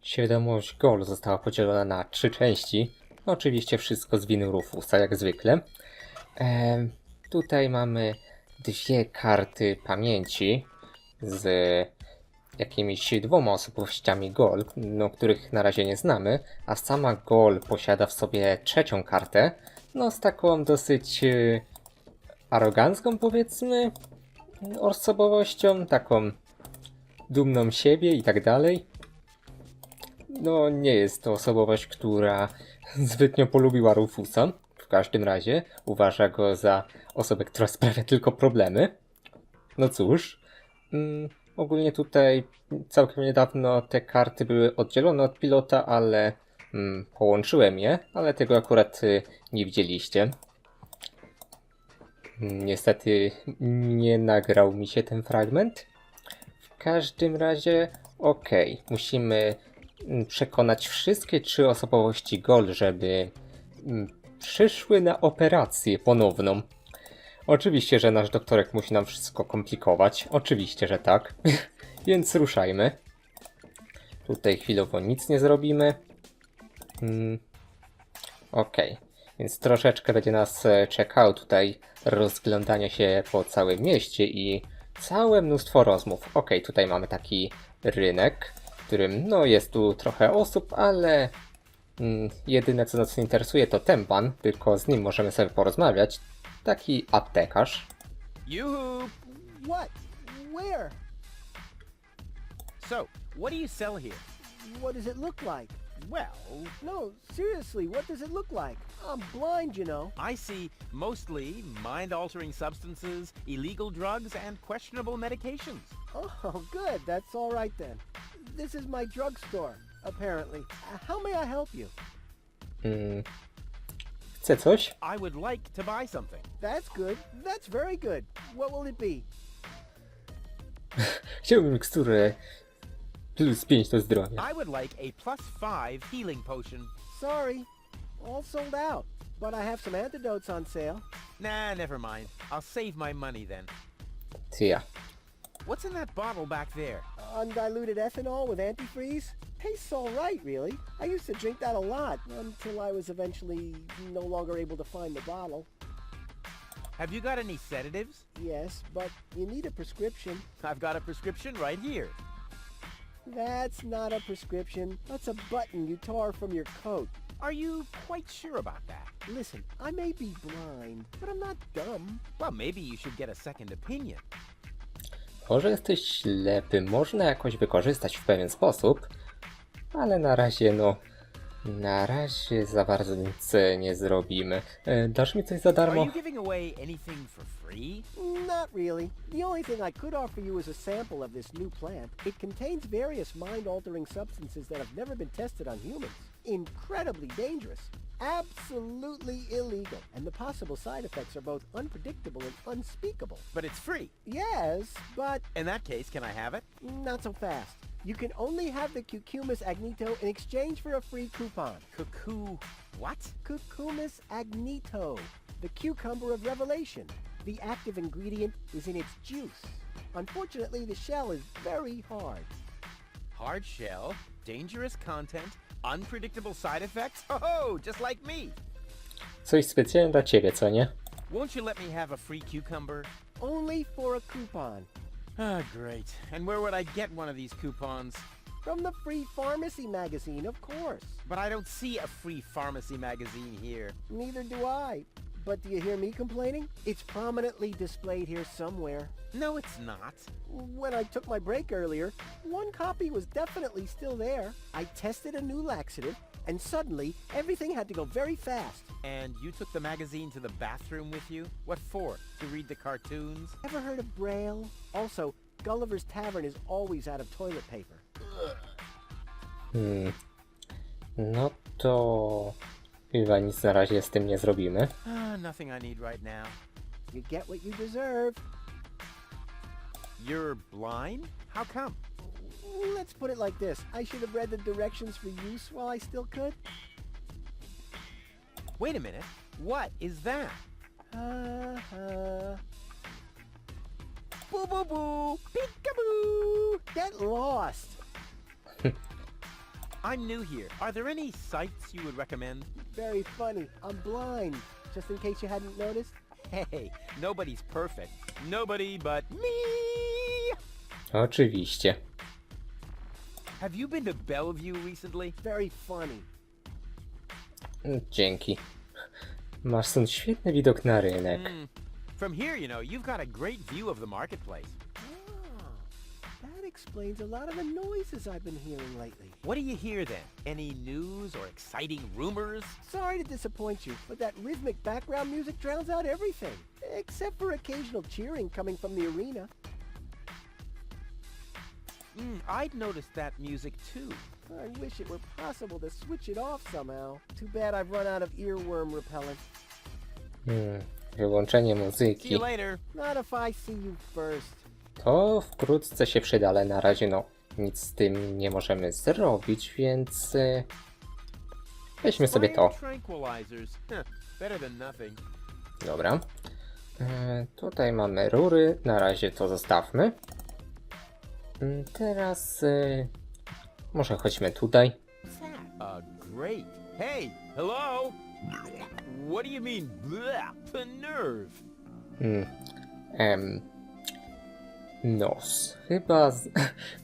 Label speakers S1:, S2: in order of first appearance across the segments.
S1: Świadomość Goal została podzielona na 3 części. Oczywiście wszystko z winy Rufusa, jak zwykle. Tutaj mamy 2 karty pamięci z jakimiś 2 osobowościami Goal, no, których na razie nie znamy, a sama Goal posiada w sobie 3. kartę, no z taką dosyć arogancką, powiedzmy, osobowością, taką dumną siebie i tak dalej. No nie jest to osobowość, która zbytnio polubiła Rufusa. W każdym razie uważa go za osobę, która sprawia tylko problemy. No cóż, ogólnie tutaj całkiem niedawno te karty były oddzielone od pilota, ale połączyłem je, ale tego akurat nie widzieliście. Niestety nie nagrał mi się ten fragment. W każdym razie, musimy przekonać wszystkie 3 osobowości Goal, żeby przyszły na operację ponowną. Oczywiście, że nasz doktorek musi nam wszystko komplikować. Oczywiście, że tak. Więc ruszajmy. Tutaj chwilowo nic nie zrobimy. Więc troszeczkę będzie nas czekało tutaj rozglądanie się po całym mieście i całe mnóstwo rozmów. Tutaj mamy taki rynek, w którym no jest tu trochę osób, ale jedyne co nas interesuje to ten pan, tylko z nim możemy sobie porozmawiać. Taki aptekarz.
S2: Yoo-hoo!
S3: What? Where?
S2: So, what do you sell here?
S3: What does it look like?
S2: Well,
S3: No, seriously, what does it look like? I'm blind, you know.
S2: I see mostly mind-altering substances, illegal drugs, and questionable medications.
S3: Oh, good. That's all right then. This is my drugstore, apparently. How may I help you?
S1: Chce coś?
S2: I would like to buy something.
S3: That's good. That's very good. What will it be?
S1: Chciałbym miksturę plus 5 do zdrowia.
S2: I would like a +5 healing potion.
S3: Sorry, all sold out. But I have some antidotes on sale.
S2: Nah, never mind. I'll save my money then.
S1: Ja.
S2: What's in that bottle back there?
S3: Undiluted ethanol with antifreeze? Tastes all right, really. I used to drink that a lot until I was eventually no longer able to find the bottle.
S2: Have you got any sedatives?
S3: Yes, but you need a prescription.
S2: I've got a prescription right here.
S3: That's not a prescription. That's a button you tore from your coat.
S2: Are you quite sure about that?
S3: Listen, I may be blind, but I'm not dumb.
S2: Well, maybe you should get a second opinion.
S1: Może jesteś ślepy, można jakoś wykorzystać w pewien sposób, ale na razie za bardzo nic nie zrobimy. Dasz mi coś za
S2: Are
S1: darmo?
S2: you giving away anything for free?
S3: Not really. The only thing I could offer you is a sample of this new plant. It contains various mind-altering substances that have never been tested on humans. Incredibly dangerous. Absolutely illegal. And the possible side effects are both unpredictable and unspeakable.
S2: But it's free.
S3: Yes, but
S2: In that case, can I have it?
S3: not so fast. You can only have the Cucumis agnito in exchange for a free coupon.
S2: Cuckoo. What?
S3: Cucumis agnito, the cucumber of revelation. The active ingredient is in its juice. Unfortunately, the shell is very hard.
S2: Hard shell, dangerous content, unpredictable side effects? Oh, just like me.
S1: Coś specjalnie dla ciebie, co nie?
S2: Won't you let me have a free cucumber?
S3: Only for a coupon.
S2: Ah, great. And where would I get one of these coupons?
S3: From the Free Pharmacy magazine, of course.
S2: But I don't see a free pharmacy magazine here.
S3: Neither do I. But do you hear me complaining? It's prominently displayed here somewhere.
S2: No, it's not.
S3: When I took my break earlier, one copy was definitely still there. I tested a new laxative, and suddenly everything had to go very fast.
S2: And you took the magazine to the bathroom with you? What for? To read the cartoons?
S3: Ever heard of Braille? Also, Gulliver's Tavern is always out of toilet paper.
S1: No to chyba nic na razie z tym nie zrobimy.
S2: Ah, nothing I need right now.
S3: You get what you deserve.
S2: You're blind? How come?
S3: Let's put it like this. I should have read the directions for use while I still could.
S2: Wait a minute. What is that?
S3: Boo boo boo! Peekaboo! Get lost!
S2: I'm new here. Are there any sites you would recommend?
S3: Very funny. I'm blind. Just in case you hadn't noticed.
S2: Hey, nobody's perfect. Nobody but me!
S1: Oczywiście.
S2: Have you been to Bellevue recently?
S3: Very funny.
S1: Dzięki. Masz stąd świetny widok na rynek.
S2: From here, you know, you've got a great view of the marketplace.
S3: That explains a lot of the noises I've been hearing lately.
S2: What do you hear then? Any news or exciting rumors?
S3: Sorry to disappoint you, but that rhythmic background music drowns out everything. Except for occasional cheering coming from the arena.
S2: I'd noticed that music too.
S3: I wish it were possible to switch it off somehow. Too bad I've run out of earworm repellent.
S1: Wyłączenie
S2: See
S1: muzyki.
S2: you later.
S3: Not if I see you first.
S1: To wkrótce się przyda, ale na razie no nic z tym nie możemy zrobić, więc weźmy sobie to.
S2: Tranquilizers. Better than nothing.
S1: Dobra. Tutaj mamy rury, na razie to zostawmy. Teraz może chodźmy tutaj.
S2: Great. Hey, hello? What do you mean, bleh, the nerve?
S1: Nos.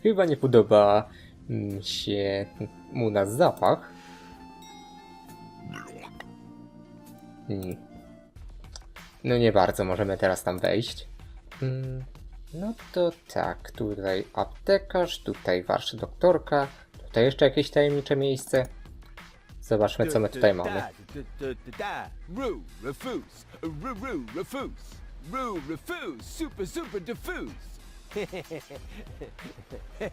S1: Chyba nie podoba się mu nasz zapach. No nie bardzo możemy teraz tam wejść. No to tak, tutaj aptekarz, tutaj warsztat doktorka, tutaj jeszcze jakieś tajemnicze miejsce. Zobaczmy, co my tutaj mamy.
S2: Super diffuse.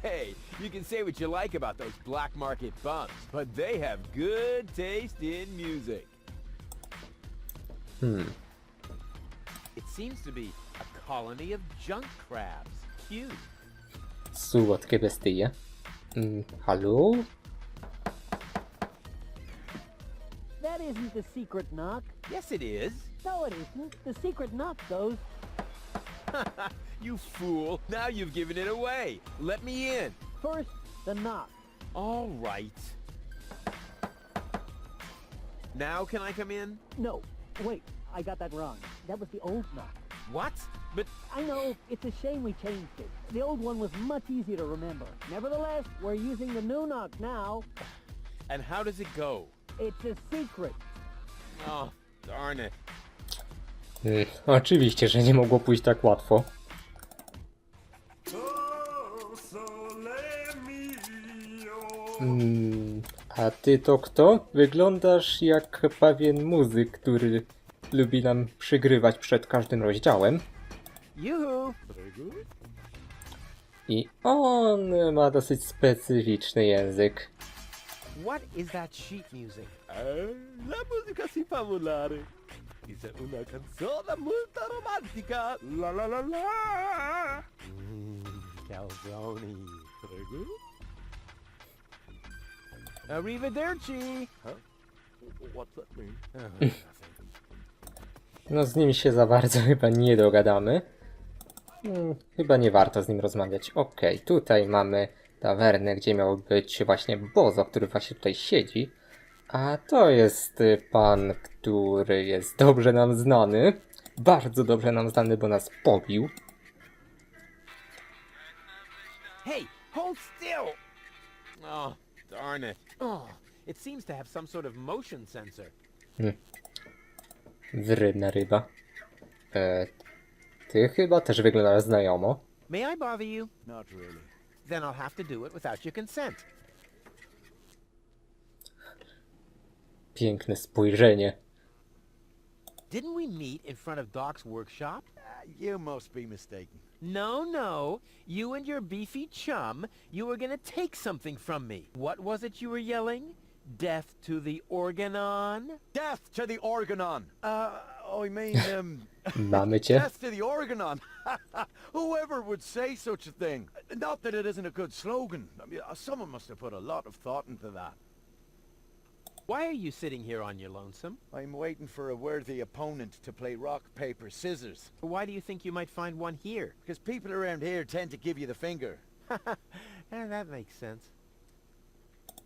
S2: Hey, you can say what you like about those black market bums, but they have good taste in music. It seems to be a colony of junk crabs. Cute.
S1: Słodkie bestie. Halo?
S4: That isn't the secret knock.
S2: Yes, it is.
S4: No, it isn't. The secret knock goes...
S2: You fool. Now you've given it away. Let me in.
S4: First, the knock.
S2: All right. Now can I come in?
S4: No, wait, I got that wrong. That was the old knock.
S2: What? But
S4: I know, it's a shame we changed it. The old one was much easier to remember. Nevertheless, we're using the new knock now.
S2: and how does it go?
S4: It's a secret.
S2: Oh, darn it.
S1: Oczywiście, że nie mogło pójść tak łatwo. A ty to kto? Wyglądasz jak pewien muzyk, który lubi nam przygrywać przed każdym rozdziałem.
S2: Yoo-hoo.
S1: I on ma dosyć specyficzny język.
S2: What is that sheet music?
S5: La música sin fabulare. Dice una canzone molto romantica. La la la la.
S2: Calzone.
S5: Prego?
S2: Arrivederci.
S5: Huh? What's that mean?
S1: No z nim się za bardzo chyba nie dogadamy. Chyba nie warto z nim rozmawiać. Okej, tutaj mamy tawernę, gdzie miał być właśnie Bozo, który właśnie tutaj siedzi. A to jest pan, który jest dobrze nam znany. Bardzo dobrze nam znany, bo nas pobił.
S2: Hey, hold still. Oh, darn it. Oh, it seems to have some sort of motion sensor.
S1: Wredna ryba. Ty chyba też wyglądasz znajomo.
S2: May I bother you?
S5: Not really.
S2: Then I'll have to do it without your consent.
S1: Piękne spojrzenie.
S2: Didn't we meet in front of Doc's workshop?
S5: You must be mistaken.
S2: No. You and your beefy chum, you were gonna take something from me. What was it you were yelling? Death to the organon?
S5: Death to the organon. I mean,
S1: Mamy cię.
S5: death to the organon. Whoever would say such a thing? Not that it isn't a good slogan. I mean, someone must have put a lot of thought into that.
S2: Why are you sitting here on your lonesome?
S5: I'm waiting for a worthy opponent to play rock, paper, scissors.
S2: Why do you think you might find one here?
S5: Because people around here tend to give you the finger.
S2: That makes sense.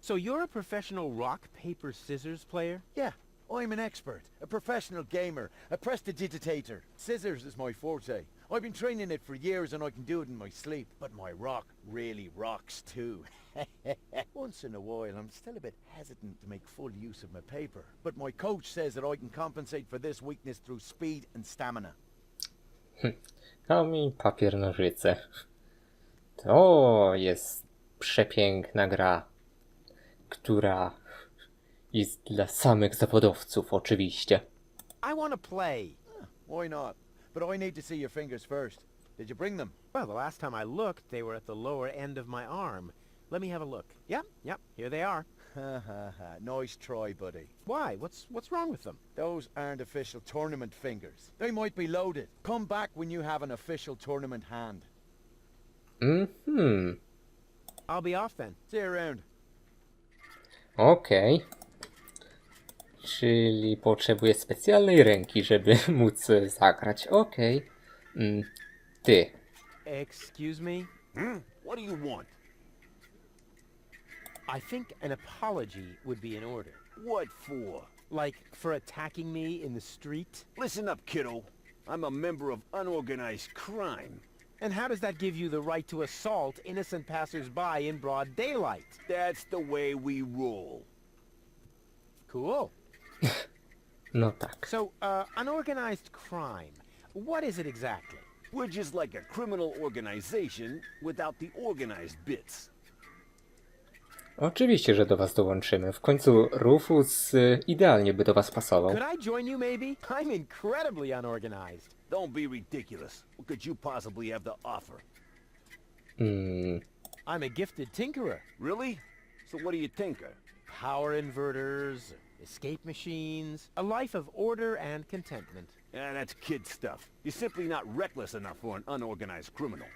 S2: So you're a professional rock, paper, scissors player?
S5: Yeah, I'm an expert, a professional gamer, a prestidigitator. Scissors is my forte. I've been training it for years and I can do it in my sleep. But my rock really rocks too. Once in a while, I'm still a bit hesitant to make full use of my paper. But my coach says that I can compensate for this weakness through speed and stamina.
S1: Kamień, papier, nożyce. To jest przepiękna gra, która jest dla samych zawodowców, oczywiście.
S2: I want to play.
S5: Why not? But I need to see your fingers first. Did you bring them?
S2: Well, the last time I looked, they were at the lower end of my arm. Let me have a look. Yep, here they are.
S5: Ha ha ha. Nice try, buddy.
S2: Why? What's wrong with them?
S5: Those aren't official tournament fingers. They might be loaded. Come back when you have an official tournament hand.
S2: I'll be off then.
S5: See you around.
S1: Okej. Czyli potrzebuję specjalnej ręki, żeby móc zagrać. Okej. Ty.
S2: Excuse me?
S5: What do you want?
S2: I think an apology would be in order.
S6: What for?
S2: Like, for attacking me in the street?
S6: Listen up, kiddo. I'm a member of unorganized crime.
S2: And how does that give you the right to assault innocent passers-by in broad daylight?
S6: That's the way we roll.
S2: Cool.
S1: No tak.
S2: So, unorganized crime. What is it exactly?
S6: We're just like a criminal organization without the organized bits.
S1: Oczywiście, że do was dołączymy. W końcu Rufus idealnie by do was pasował.
S2: Could I join you maybe? I'm incredibly unorganized.
S6: Don't be ridiculous. What could you possibly have to offer?
S2: I'm a gifted tinkerer.
S6: Really? So what do you tinker?
S2: Power inverters, escape machines, a life of order and contentment.
S6: Yeah, that's kid stuff. You're simply not reckless enough for an unorganized criminal.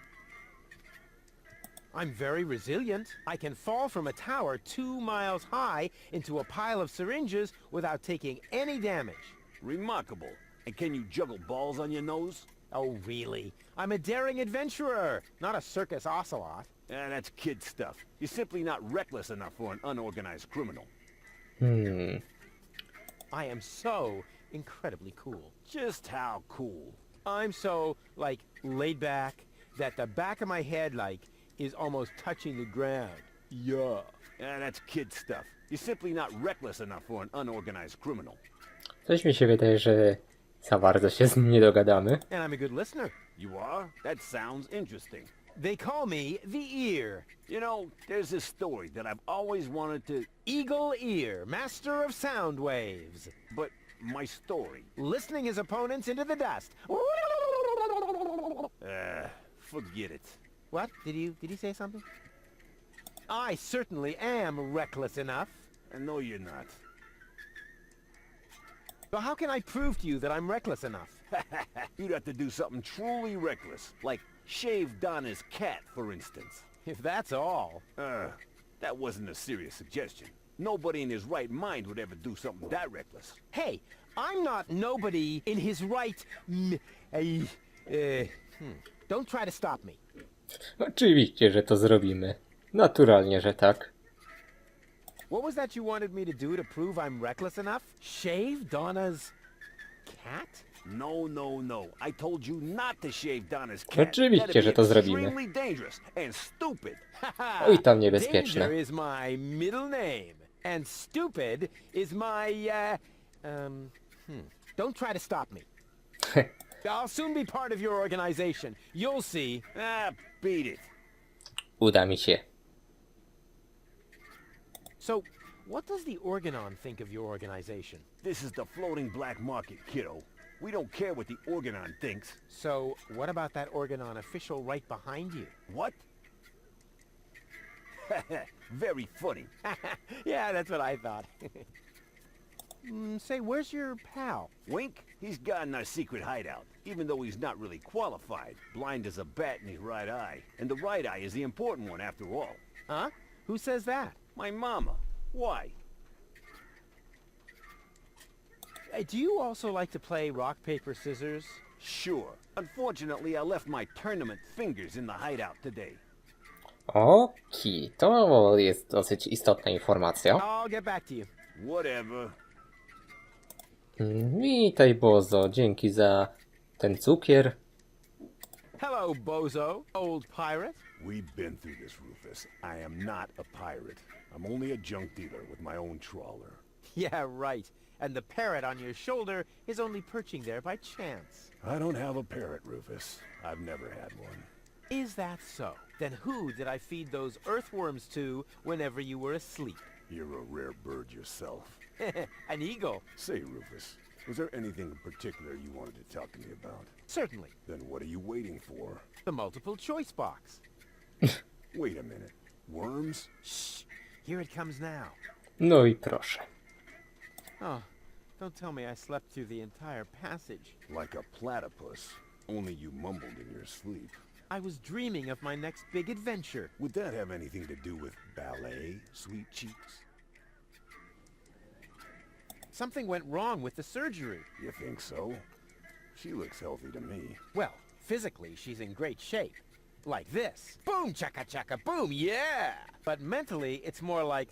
S2: I'm very resilient. I can fall from a tower 2 miles high into a pile of syringes without taking any damage.
S6: Remarkable. And can you juggle balls on your nose?
S2: Oh, really? I'm a daring adventurer, not a circus ocelot.
S6: Yeah, that's kid stuff. You're simply not reckless enough for an unorganized criminal.
S2: I am so incredibly cool.
S6: Just how cool?
S2: I'm so, like, laid back that the back of my head, like, is almost touching the ground. Yeah.
S6: Yeah, that's kid stuff. You're simply not reckless enough for an unorganized criminal.
S1: Coś mi się wydaje, że za bardzo się z nim nie dogadamy.
S2: And I'm a good listener.
S6: You are? That sounds interesting.
S2: They call me the Ear.
S6: You know, there's this story that I've always wanted to...
S2: Eagle Ear, master of sound waves.
S6: But my story...
S2: Listening his opponents into the dust.
S6: Forget it.
S2: What? Did you say something? I certainly am reckless enough.
S6: No, you're not.
S2: So how can I prove to you that I'm reckless enough?
S6: You'd have to do something truly reckless, like shave Donna's cat, for instance.
S2: If that's all.
S6: That wasn't a serious suggestion. Nobody in his right mind would ever do something that reckless.
S2: Hey, I'm not nobody in his right... Don't try to stop me.
S1: Oczywiście, że to zrobimy. Naturalnie, że tak.
S2: What was that you wanted me to do to prove I'm reckless enough? Shave Donna's cat?
S6: No, no, no. I told you not to shave Donna's cat.
S1: Oczywiście, że to zrobimy.
S6: Extremely dangerous and stupid.
S1: Oj, tam niebezpieczne.
S2: Danger is my middle name, and stupid is my, Don't try to stop me. I'll soon be part of your organization. You'll see.
S6: Beat it.
S1: Uda mi się.
S2: So, what does the Organon think of your organization?
S6: This is the floating black market, kiddo. We don't care what the Organon thinks.
S2: So, what about that Organon official right behind you?
S6: What? Very funny.
S2: Yeah, that's what I thought. Say, where's your pal?
S6: Wink, he's got in our secret hideout, even though he's not really qualified. Blind as a bat in his right eye. And the right eye is the important one after all.
S2: Huh? Who says that?
S6: My mama. Why?
S2: Do you also like to play rock, paper, scissors?
S6: Sure. Unfortunately, I left my tournament fingers in the hideout today.
S1: Okej, to jest dosyć istotna informacja.
S2: I'll get back to you.
S6: Whatever.
S1: Witaj, Bozo, dzięki za ten cukier.
S2: Hello, bozo, old pirate.
S7: We've been through this, Rufus. I am not a pirate. I'm only a junk dealer with my own trawler.
S2: Yeah, right. And the parrot on your shoulder is only perching there by chance.
S7: I don't have a parrot, Rufus. I've never had one.
S2: Is that so? Then who did I feed those earthworms to whenever you were asleep?
S7: You're a rare bird yourself.
S2: An eagle.
S7: Say, Rufus, was there anything in particular you wanted to talk to me about?
S2: Certainly.
S7: Then what are you waiting for?
S2: The multiple choice box.
S7: Wait a minute. Worms?
S2: Shh. Here it comes now.
S1: No i proszę.
S2: Oh, don't tell me I slept through the entire passage.
S7: Like a platypus. Only you mumbled in your sleep.
S2: I was dreaming of my next big adventure.
S7: Would that have anything to do with ballet, sweet cheeks?
S2: Something went wrong with the surgery.
S7: You think so? She looks healthy to me.
S2: Well, physically, she's in great shape. Like this. Boom, chaka chaka, boom, yeah! But mentally, it's more like...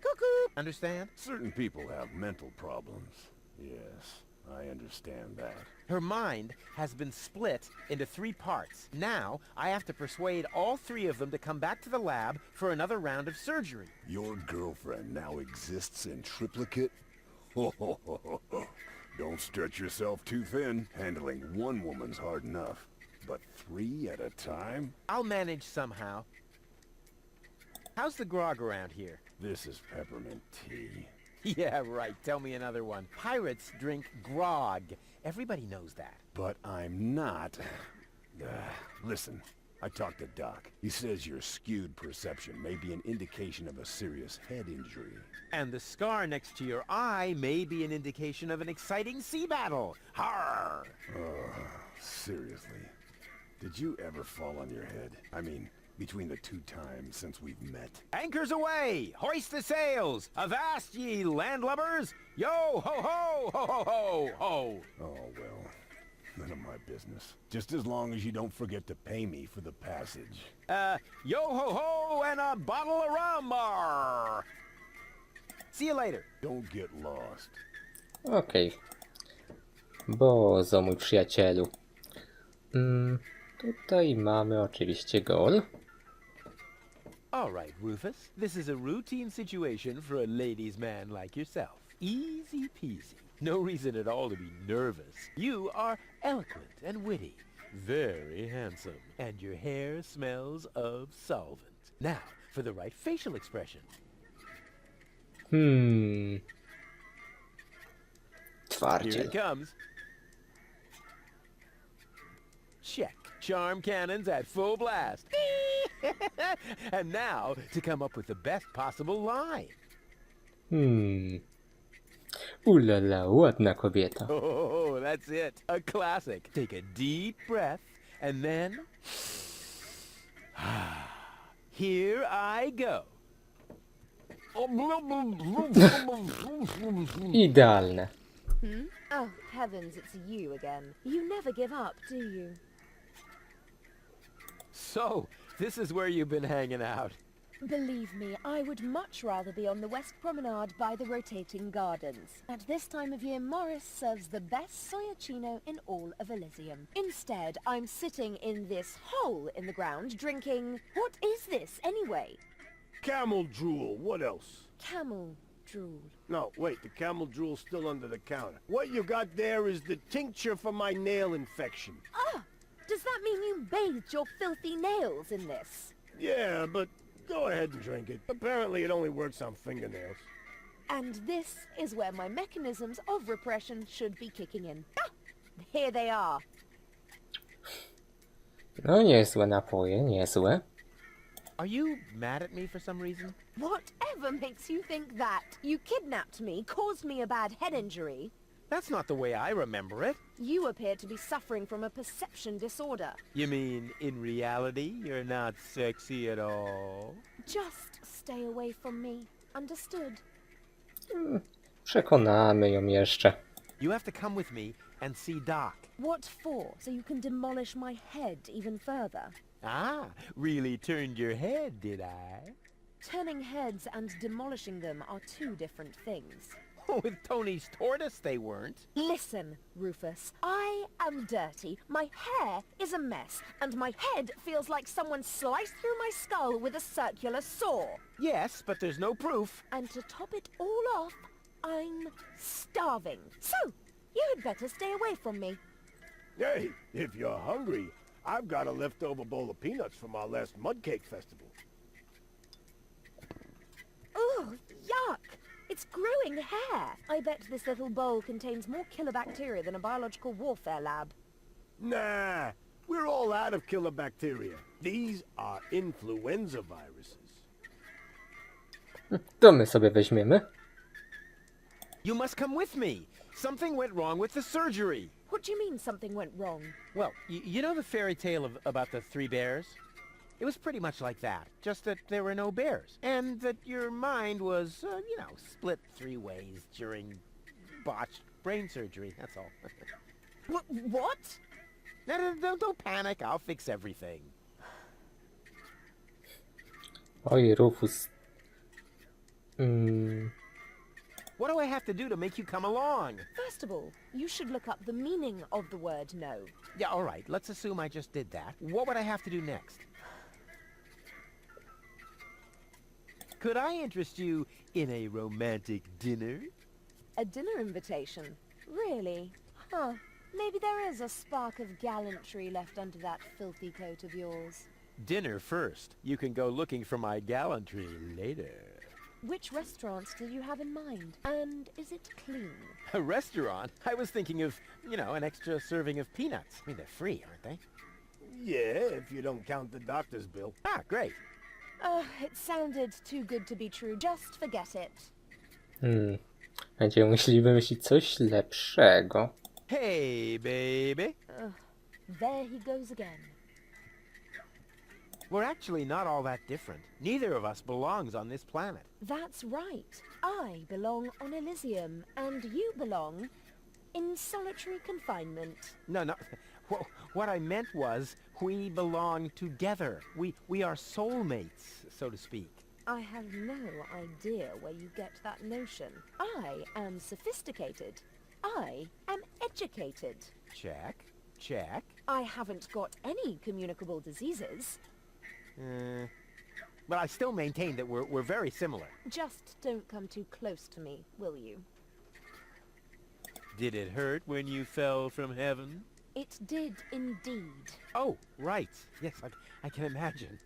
S2: Cuckoo! Understand?
S7: Certain people have mental problems. Yes, I understand that.
S2: Her mind has been split into 3 parts. Now, I have to persuade all 3 of them to come back to the lab for another round of surgery.
S7: Your girlfriend now exists in triplicate? Don't stretch yourself too thin. Handling one woman's hard enough. But 3 at a time?
S2: I'll manage somehow. How's the grog around here?
S7: This is peppermint tea.
S2: Yeah, right. Tell me another one. Pirates drink grog. Everybody knows that.
S7: But I'm not. Listen, I talked to Doc. He says your skewed perception may be an indication of a serious head injury.
S2: And the scar next to your eye may be an indication of an exciting sea battle. Harr!
S7: Seriously. Did you ever fall on your head? I mean, between the 2 times since we've met.
S2: Anchors away! Hoist the sails! Avast ye landlubbers! Yo ho ho ho ho ho ho!
S7: Oh, well, none of my business. Just as long as you don't forget to pay me for the passage.
S2: Yo ho ho and a bottle of rum! Arr. See you later.
S7: Don't get lost.
S1: Okej. Bozo, mój przyjacielu. Tutaj mamy oczywiście gol.
S2: All right, Rufus. This is a routine situation for a ladies' man like yourself. Easy peasy. No reason at all to be nervous. You are eloquent and witty. Very handsome. And your hair smells of solvent. Now, for the right facial expression. Here
S1: Twardziel.
S2: it comes. Check. Charm cannons at full blast. And now, to come up with the best possible line.
S1: Ulala, ładna kobieta.
S2: Oh, that's it. A classic. Take a deep breath, and then... Here I go.
S1: Idealne.
S8: Oh, heavens, it's you again. You never give up, do you?
S2: So, this is where you've been hanging out.
S8: Believe me, I would much rather be on the West Promenade by the rotating gardens. At this time of year, Morris serves the best soyacino in all of Elysium. Instead, I'm sitting in this hole in the ground drinking... What is this, anyway?
S9: Camel drool, what else?
S8: Camel drool.
S9: No, wait, the camel drool's still under the counter. What you got there is the tincture for my nail infection.
S8: Ah! Does that mean you bathed your filthy nails in this?
S9: Yeah, but go ahead and drink it. Apparently it only works on fingernails.
S8: And this is where my mechanisms of repression should be kicking in. Ah! Here they are.
S1: No niezłe napoje, niezłe.
S2: Are you mad at me for some reason?
S8: Whatever makes you think that? You kidnapped me, caused me a bad head injury.
S2: That's not the way I remember it.
S8: You appear to be suffering from a perception disorder.
S2: You mean, in reality, you're not sexy at all?
S8: Just stay away from me. Understood?
S1: Przekonamy ją jeszcze.
S2: You have to come with me and see Doc.
S8: What for? So you can demolish my head even further?
S2: Ah, really turned your head, did I?
S8: Turning heads and demolishing them are two different things.
S2: With Tony's tortoise they weren't.
S8: Listen, Rufus, I am dirty, my hair is a mess, and my head feels like someone sliced through my skull with a circular saw.
S2: Yes, but there's no proof.
S8: And to top it all off, I'm starving. So, you had better stay away from me.
S9: Hey, if you're hungry, I've got a leftover bowl of peanuts from our last mud cake festival.
S8: Ooh, yuck! It's growing hair. I bet this little bowl contains more killer bacteria than a biological warfare lab.
S9: Nah, we're all out of killer bacteria. These are influenza viruses.
S1: To my sobie weźmiemy.
S2: You must come with me. Something went wrong with the surgery.
S8: What do you mean something went wrong?
S2: Well, you know the fairy tale about the three bears? It was pretty much like that, just that there were no bears. And that your mind was, split three ways during botched brain surgery, that's all.
S8: What?
S2: No, don't panic, I'll fix everything.
S1: Oj, Rufus.
S2: What do I have to do to make you come along?
S8: First of all, you should look up the meaning of the word no.
S2: Yeah, all right, let's assume I just did that. What would I have to do next? Could I interest you in a romantic dinner?
S8: A dinner invitation? Really? Huh. Maybe there is a spark of gallantry left under that filthy coat of yours.
S2: Dinner first. You can go looking for my gallantry later.
S8: Which restaurants do you have in mind? And is it clean?
S2: A restaurant? I was thinking of, an extra serving of peanuts. I mean, they're free, aren't they?
S9: Yeah, if you don't count the doctor's bill.
S2: Ah, great.
S8: It sounded too good to be true. Just forget it.
S1: Będziemy musieli wymyślić coś lepszego.
S2: Hey, baby.
S8: There he goes again.
S2: We're actually not all that different. Neither of us belongs on this planet.
S8: That's right. I belong on Elysium, and you belong in solitary confinement.
S2: No. What I meant was, we belong together. We are soulmates, so to speak.
S8: I have no idea where you get that notion. I am sophisticated. I am educated.
S2: Check.
S8: I haven't got any communicable diseases.
S2: But I still maintain that we're very similar.
S8: Just don't come too close to me, will you?
S2: Did it hurt when you fell from heaven?
S8: It did indeed.
S2: Oh, right. Yes, I can imagine.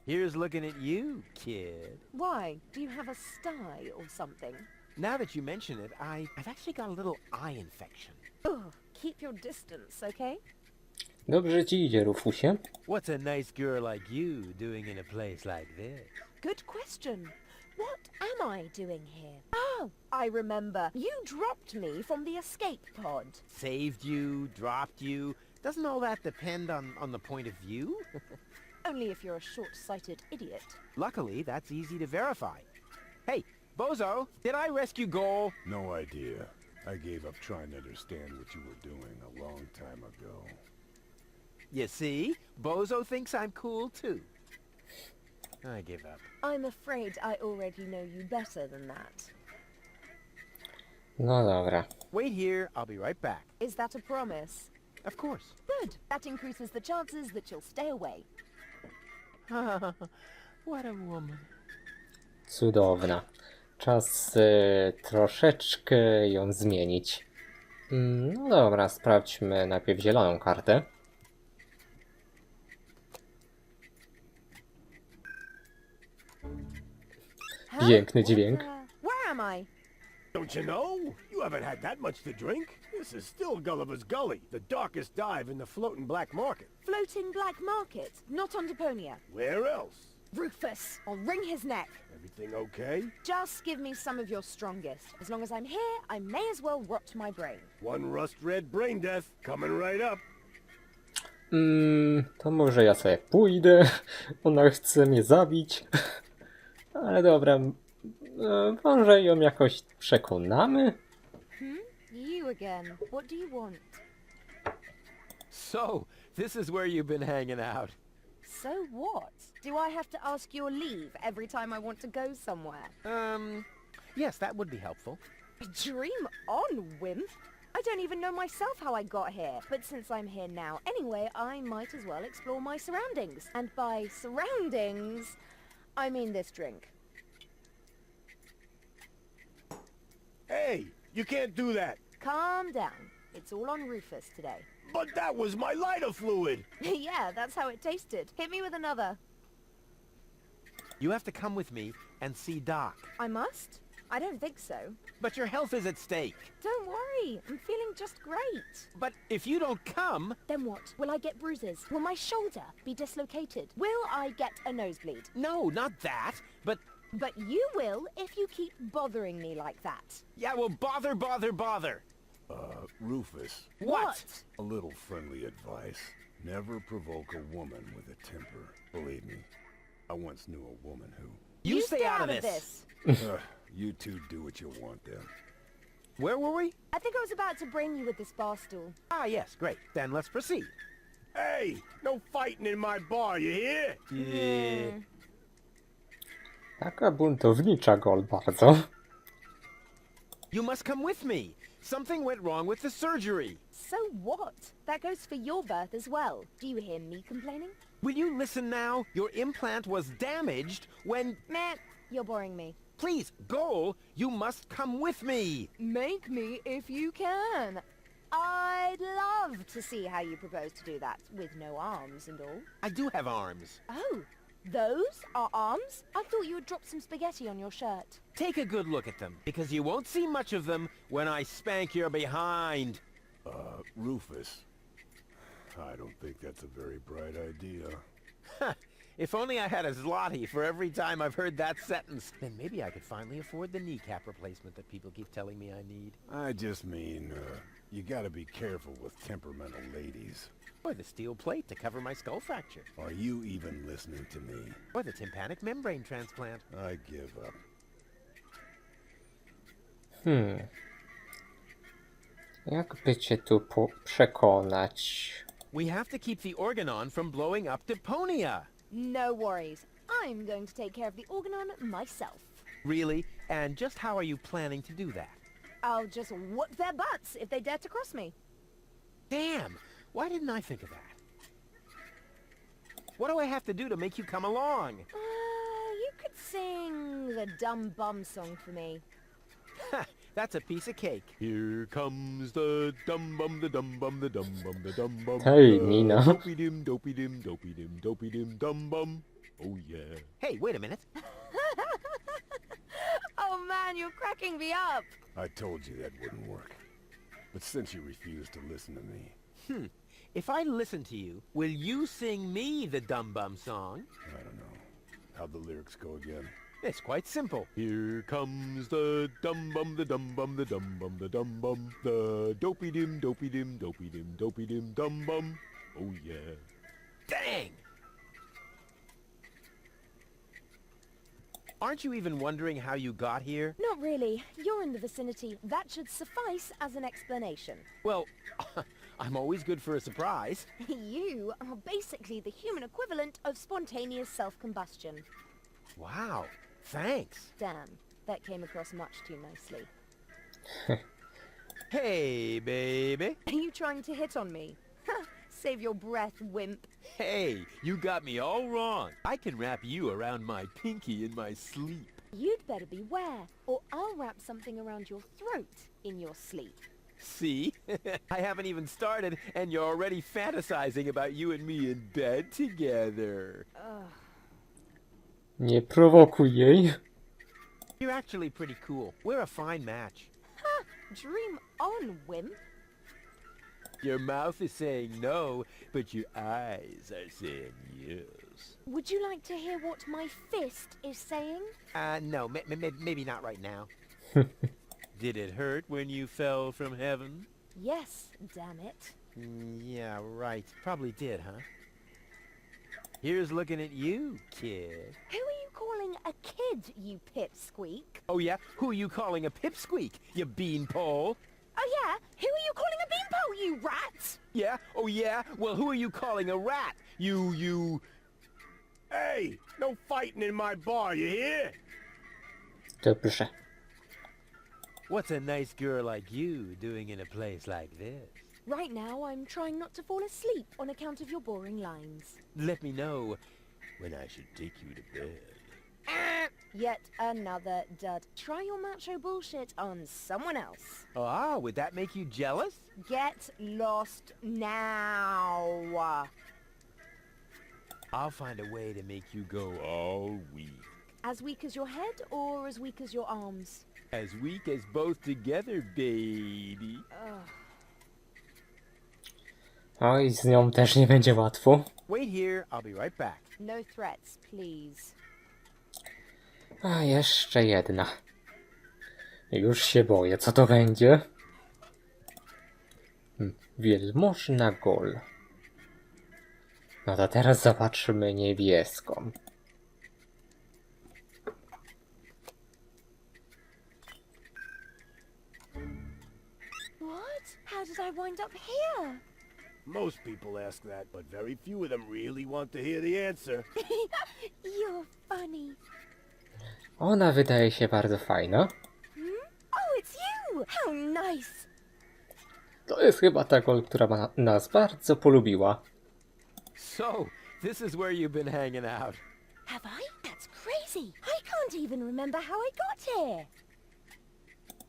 S2: Here's looking at you, kid.
S8: Why? Do you have a sty or something?
S2: Now that you mention it, I've actually got a little eye infection.
S8: Ugh, keep your distance, okay?
S1: Dobrze ci idzie, Rufusie.
S2: What's a nice girl like you doing in a place like this?
S8: Good question. What am I doing here? Oh, I remember. You dropped me from the escape pod.
S2: Saved you, dropped you. Doesn't all that depend on the point of view?
S8: Only if you're a short-sighted idiot.
S2: Luckily, that's easy to verify. Hey, Bozo, did I rescue Goal?
S7: No idea. I gave up trying to understand what you were doing a long time ago.
S2: You see? Bozo thinks I'm cool, too. I give up.
S8: I'm afraid I already know you better than that.
S1: No dobra.
S2: Wait here, I'll be right back.
S8: Is that a promise?
S2: Of course.
S8: Good. That increases the chances that you'll stay away.
S2: What a woman.
S1: Cudowna. Czas troszeczkę ją zmienić. No dobra, sprawdźmy najpierw zieloną kartę. Piękny dźwięk.
S8: Where am I?
S9: Don't you know? You haven't had that much to drink. This is still Gulliver's Gully, the darkest dive in the floating black market.
S8: Floating black market, not on Deponia.
S9: Where else?
S8: Rufus, I'll wring his neck.
S9: Everything okay?
S8: Just give me some of your strongest. As long as I'm here, I may as well rot my brain.
S9: One rust-red brain death coming right up.
S1: To może ja sobie pójdę. Ona chce mnie zabić. Ale dobra. Może ją jakoś przekonamy?
S8: again. What do you want?
S2: So, this is where you've been hanging out.
S8: So what? Do I have to ask your leave every time I want to go somewhere?
S2: Yes, that would be helpful.
S8: Dream on, wimp. I don't even know myself how I got here. But since I'm here now anyway, I might as well explore my surroundings. And by surroundings, I mean this drink.
S9: Hey, you can't do that.
S8: Calm down. It's all on Rufus today.
S9: But that was my lighter fluid.
S8: Yeah, that's how it tasted. Hit me with another.
S2: You have to come with me and see Doc.
S8: I must? I don't think so.
S2: But your health is at stake.
S8: Don't worry, I'm feeling just great.
S2: But if you don't come...
S8: Then what? Will I get bruises? Will my shoulder be dislocated? Will I get a nosebleed?
S2: No, not that. But
S8: you will if you keep bothering me like that.
S2: yeah, well, bother.
S7: Rufus,
S2: What?
S7: a little friendly advice. Never provoke a woman with a temper. Believe me, I once knew a woman who...
S2: You stay out of this.
S7: You two do what you want then.
S2: Where were we?
S8: I think I was about to brain you with this bar stool.
S2: Ah, yes, great. Then let's proceed.
S9: Hey, no fighting in my bar, you hear?
S2: Yeah.
S1: Taka buntownicza Gol bardzo.
S2: You must come with me. Something went wrong with the surgery.
S8: So what? That goes for your birth as well. Do you hear me complaining?
S2: Will you listen now? Your implant was damaged when...
S8: Meh, you're boring me.
S2: Please, Goal, you must come with me.
S8: Make me if you can. I'd love to see how you propose to do that, with no arms and all.
S2: I do have arms.
S8: Oh, those are arms? I thought you had dropped some spaghetti on your shirt.
S2: Take a good look at them, because you won't see much of them when I spank your behind.
S7: Rufus, I don't think that's a very bright idea.
S2: If only I had a zloty for every time I've heard that sentence, then maybe I could finally afford the kneecap replacement that people keep telling me I need.
S7: I just mean, you gotta be careful with temperamental ladies.
S2: Or the steel plate to cover my skull fracture.
S7: Are you even listening to me?
S2: Or the tympanic membrane transplant.
S7: I give up.
S1: Jak by cię tu przekonać?
S2: We have to keep the organ on from blowing up Deponia.
S8: No worries. I'm going to take care of the organon myself.
S2: Really? And just how are you planning to do that?
S8: I'll just whoop their butts if they dare to cross me.
S2: Damn! Why didn't I think of that? What do I have to do to make you come along?
S8: You could sing the dumb bum song for me.
S2: Ha! That's a piece of cake. Here comes the dum bum, the dum bum, the dum bum, the dum bum.
S1: Hej, Nina.
S2: Dopey dim, dopey dim, dopey dim, dopey dim, dum bum. Oh yeah. Hey, wait a minute.
S8: Oh man, you're cracking me up.
S7: I told you that wouldn't work. But since you refuse to listen to me...
S2: If I listen to you, will you sing me the dum bum song?
S7: I don't know. How'd the lyrics go again?
S2: It's quite simple. Here comes the dum bum, the dum bum, the dum bum, the dum bum, the dopey dim, dopey dim, dopey dim, dopey dim, dum bum. Oh yeah. Dang! Aren't you even wondering how you got here?
S8: Not really. You're in the vicinity. That should suffice as an explanation.
S2: Well, I'm always good for a surprise.
S8: You are basically the human equivalent of spontaneous self-combustion.
S2: Wow, thanks.
S8: Damn, that came across much too nicely.
S2: Hey, baby.
S8: Are you trying to hit on me? Save your breath, wimp.
S2: Hey, you got me all wrong. I can wrap you around my pinky in my sleep.
S8: You'd better beware, or I'll wrap something around your throat in your sleep.
S2: See? I haven't even started, and you're already fantasizing about you and me in bed together.
S1: Nie prowokuj jej.
S2: You're actually pretty cool. We're a fine match.
S8: Ha! Dream on, wimp.
S2: Your mouth is saying no, but your eyes are saying yes.
S8: Would you like to hear what my fist is saying?
S2: No, maybe not right now. Did it hurt when you fell from heaven?
S8: Yes, damn it.
S2: Yeah, right. Probably did, huh? Here's looking at you, kid.
S8: Who are you calling a kid, you pipsqueak?
S2: Oh yeah? Who are you calling a pipsqueak, you beanpole?
S8: Oh yeah? Who are you calling a beanpole, you rat?
S2: Yeah? Oh yeah? Well, who are you calling a rat? You...
S9: Hey, no fighting in my bar, you hear?
S1: Dobrze.
S2: What's a nice girl like you doing in a place like this?
S8: Right now, I'm trying not to fall asleep on account of your boring lines.
S2: Let me know when I should take you to bed.
S8: Yet another dud. Try your macho bullshit on someone else.
S2: Ah, would that make you jealous?
S8: Get lost now.
S2: I'll find a way to make you go all weak.
S8: As weak as your head or as weak as your arms?
S2: As weak as both together, baby.
S8: Ugh.
S1: Oj, z nią też nie będzie łatwo.
S2: Wait here, I'll be right back.
S8: No threats, please.
S1: A jeszcze jedna. Już się boję, co to będzie? Wielmożna Gol. No to teraz zobaczymy niebieską.
S8: What? How did I wind up here?
S9: Most people ask that, but very few of them really want to hear the answer.
S8: You're funny.
S1: Ona wydaje się bardzo fajna.
S8: Oh, it's you! How nice!
S1: To jest chyba ta Gol, która nas bardzo polubiła.
S2: So, this is where you've been hanging out.
S8: Have I? That's crazy! I can't even remember how I got here!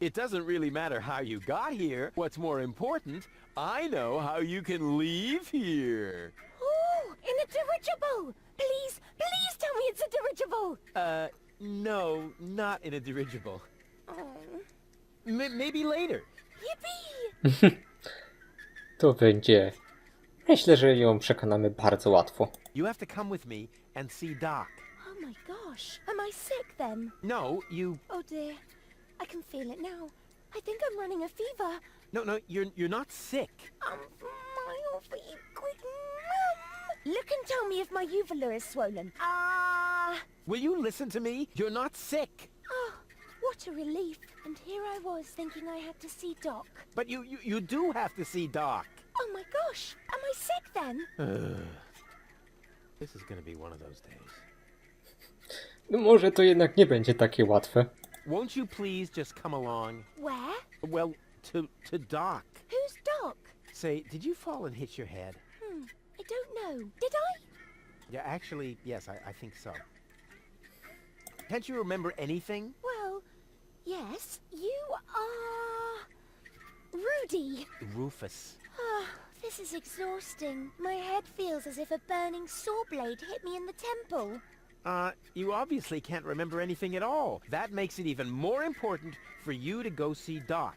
S2: It doesn't really matter how you got here. What's more important, I know how you can leave here.
S8: Oh, in a dirigible! Please, please tell me it's a dirigible!
S2: No, not in a dirigible.
S8: Oh,
S2: Maybe later.
S8: yippee!
S1: To będzie... Myślę, że ją przekonamy bardzo łatwo.
S2: You have to come with me and see Doc.
S8: Oh my gosh, am I sick then?
S2: No, you...
S8: Oh dear, I can feel it now. I think I'm running a fever.
S2: No, you're not sick.
S8: My feet, quick, look and tell me if my uvula is swollen.
S2: Will you listen to me? You're not sick.
S8: Oh, what a relief. And here I was thinking I had to see Doc.
S2: But you do have to see Doc.
S8: Oh my gosh, am I sick then?
S2: This is gonna be one of those days.
S1: No może to jednak nie będzie takie łatwe.
S2: Won't you please just come along?
S8: Where?
S2: Well, to Doc.
S8: Who's Doc?
S2: Say, did you fall and hit your head?
S8: I don't know. Did I?
S2: Yeah, actually, yes, I think so. Can't you remember anything?
S8: Well, yes. You are... Rudy.
S2: Rufus.
S8: Oh, this is exhausting. My head feels as if a burning saw blade hit me in the temple.
S2: You obviously can't remember anything at all. That makes it even more important for you to go see Doc.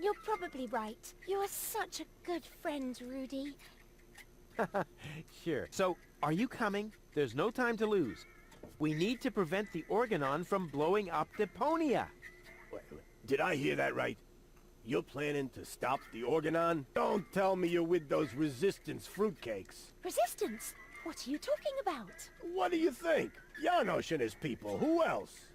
S8: You're probably right. You are such a good friend, Rudy.
S2: Sure. So, are you coming? There's no time to lose. We need to prevent the Organon from blowing up Deponia.
S9: Wait, did I hear that right? You're planning to stop the Organon? Don't tell me you're with those resistance fruitcakes.
S8: Resistance? What are you talking about?
S9: What do you think? Janosch and his people. Who else?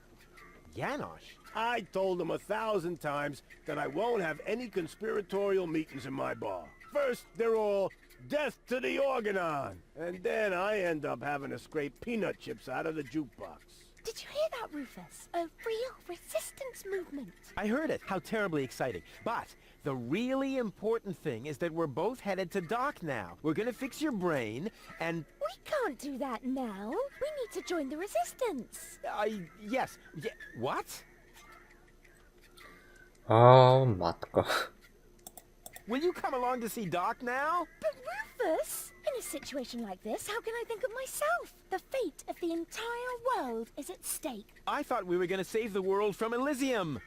S2: Janosch?
S9: I told him 1,000 times that I won't have any conspiratorial meetings in my bar. First, they're all, death to the Organon! And then I end up having to scrape peanut chips out of the jukebox.
S8: Did you hear that, Rufus? A real resistance movement.
S2: I heard it. How terribly exciting. But the really important thing is that we're both headed to Doc now. We're gonna fix your brain, and...
S8: We can't do that now. We need to join the resistance.
S2: Yes. What?
S1: O matko.
S8: Will you come along to see Doc now? But Rufus, in a situation like this, how can I think of myself? The fate of the entire world is at stake.
S2: I thought we were going to save the world from Elysium.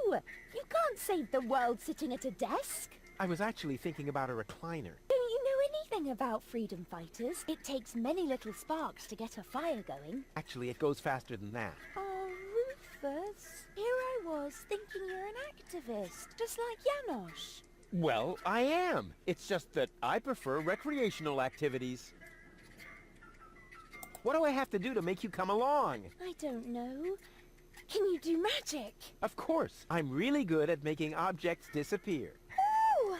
S8: No! You can't save the world sitting at a desk.
S2: I was actually thinking about a recliner.
S8: Don't you know anything about freedom fighters? It takes many little sparks to get a fire going.
S2: Actually, it goes faster than that.
S8: Oh, Rufus. Here I was thinking you're an activist, just like Janosch.
S2: Well, I am. It's just that I prefer recreational activities. What do I have to do to make you come along?
S8: I don't know. Can you do magic?
S2: Of course, I'm really good at making objects disappear.
S8: Ooh!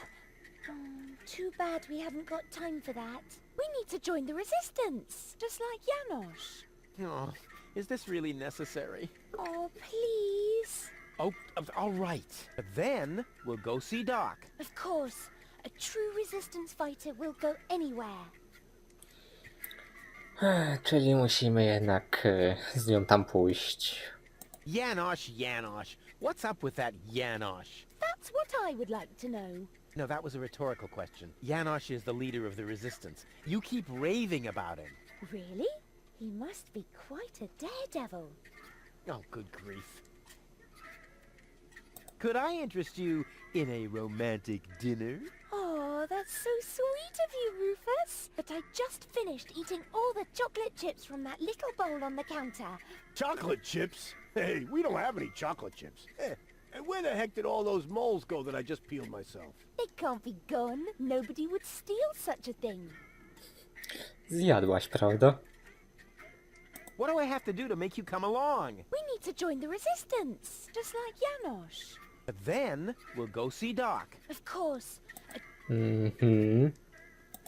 S8: Too bad we haven't got time for that. We need to join the resistance, just like Janosch.
S2: Oh, is this really necessary?
S8: Oh, please.
S2: Oh, all right. But then we'll go see Doc.
S8: Of course, a true resistance fighter will go anywhere.
S1: Czyli musimy jednak z nią tam pójść.
S2: Janosch, what's up with that Janosch?
S8: That's what I would like to know.
S2: No, that was a rhetorical question. Janosch is the leader of the resistance. You keep raving about him.
S8: Really? He must be quite a daredevil.
S2: Oh, good grief. Could I interest you in a romantic dinner?
S8: Oh, that's so sweet of you, Rufus. But I just finished eating all the chocolate chips from that little bowl on the counter.
S9: Chocolate chips? Hey, we don't have any chocolate chips. And where the heck did all those moles go that I just peeled myself?
S8: They can't be gone. Nobody would steal such a thing.
S1: Zjadłaś, prawda?
S2: What do I have to do to make you come along?
S8: We need to join the resistance, just like Janosch.
S2: But then we'll go see Doc.
S8: Of course.
S1: Mhm.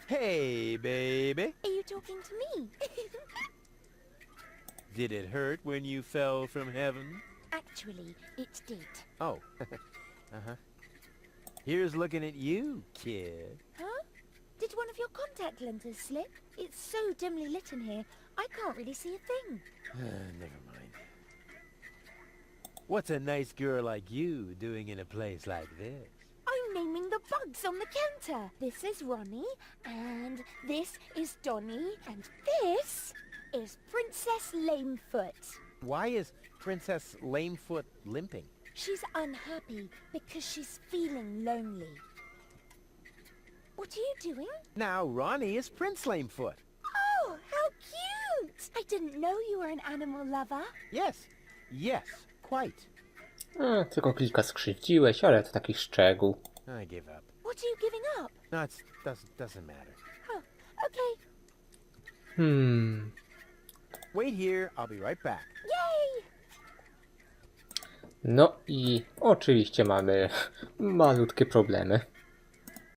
S2: Hey, baby.
S8: Are you talking to me?
S2: Did it hurt when you fell from heaven?
S8: Actually, it did.
S2: Oh. Uh-huh. Here's looking at you, kid.
S8: Huh? Did one of your contact lenses slip? It's so dimly lit in here, I can't really see a thing.
S2: Never mind. What's a nice girl like you doing in a place like this?
S8: I'm naming the bugs on the counter. This is Ronnie, and this is Donnie, and this is Princess Lamefoot.
S2: Why is Princess Lamefoot limping?
S8: She's unhappy because she's feeling lonely. What are you doing?
S2: Now Ronnie is Prince Lamefoot.
S8: Oh, how cute! I didn't know you were an animal lover.
S2: Yes, quite.
S1: Tylko kilka skrzywdziłeś, ale to taki szczegół.
S2: I give up.
S8: What are you giving up?
S2: No, it doesn't matter.
S8: Oh, okay.
S2: Wait here, I'll be right back.
S8: Yay!
S1: No i oczywiście mamy malutkie problemy.